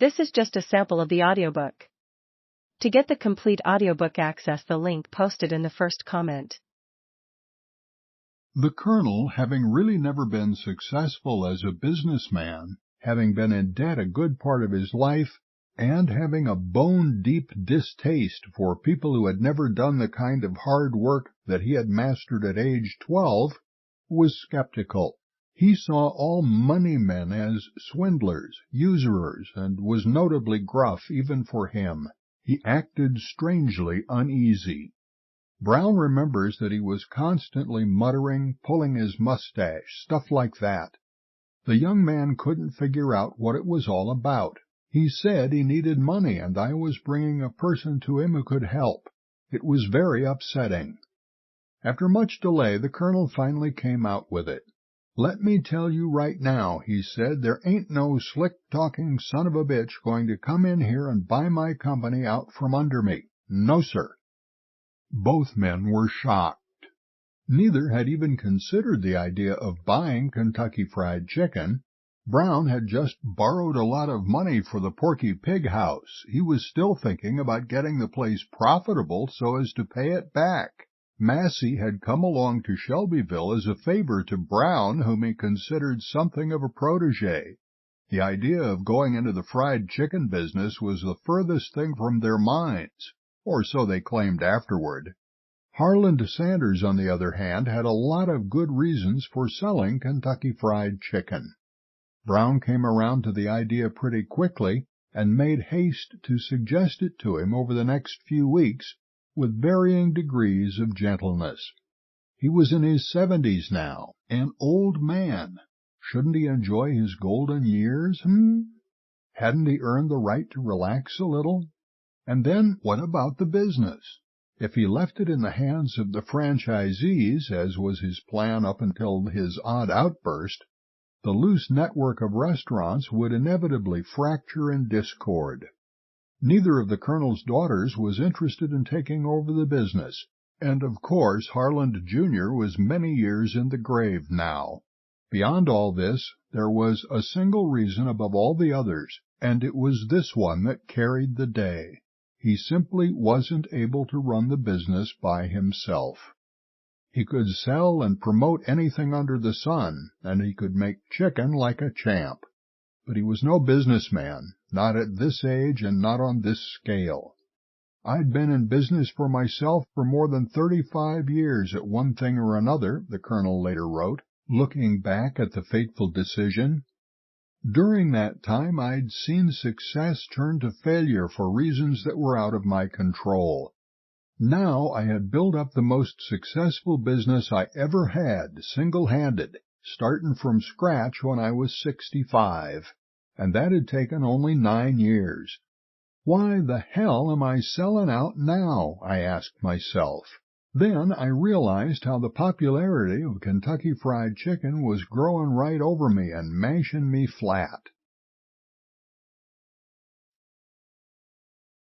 This is just a sample of the audiobook. To get the complete audiobook, access the link posted in the first comment. The Colonel, having really never been successful as a businessman, having been in debt a good part of his life, and having a bone-deep distaste for people who had never done the kind of hard work that he had mastered at age 12, was skeptical. He saw all money men as swindlers, usurers, and was notably gruff even for him. He acted strangely uneasy. Brown remembers that he was constantly muttering, pulling his mustache, stuff like that. The young man couldn't figure out what it was all about. He said he needed money, and I was bringing a person to him who could help. It was very upsetting. After much delay, the Colonel finally came out with it. "Let me tell you right now," he said, "there ain't no slick-talking son of a bitch going to come in here and buy my company out from under me. No, sir." Both men were shocked. Neither had even considered the idea of buying Kentucky Fried Chicken. Brown had just borrowed a lot of money for the Porky Pig House. He was still thinking about getting the place profitable so as to pay it back. Massey had come along to Shelbyville as a favor to Brown, whom he considered something of a protégé. The idea of going into the fried chicken business was the furthest thing from their minds, or so they claimed afterward. Harland Sanders, on the other hand, had a lot of good reasons for selling Kentucky Fried Chicken. Brown came around to the idea pretty quickly, and made haste to suggest it to him over the next few weeks, with varying degrees of gentleness. He was in his 70s now, an old man. Shouldn't he enjoy his golden years, Hadn't he earned the right to relax a little? And then, what about the business? If he left it in the hands of the franchisees, as was his plan up until his odd outburst, the loose network of restaurants would inevitably fracture in discord. Neither of the Colonel's daughters was interested in taking over the business, and of course Harland Jr. was many years in the grave now. Beyond all this, there was a single reason above all the others, and it was this one that carried the day. He simply wasn't able to run the business by himself. He could sell and promote anything under the sun, and he could make chicken like a champ. But he was no businessman, not at this age and not on this scale. "I'd been in business for myself for more than 35 years at one thing or another," the Colonel later wrote, looking back at the fateful decision. "During that time I'd seen success turn to failure for reasons that were out of my control. Now I had built up the most successful business I ever had, single-handed, startin' from scratch when I was 65, and that had taken only 9 years. Why the hell am I sellin' out now, I asked myself. Then I realized how the popularity of Kentucky Fried Chicken was growin' right over me and mashin' me flat.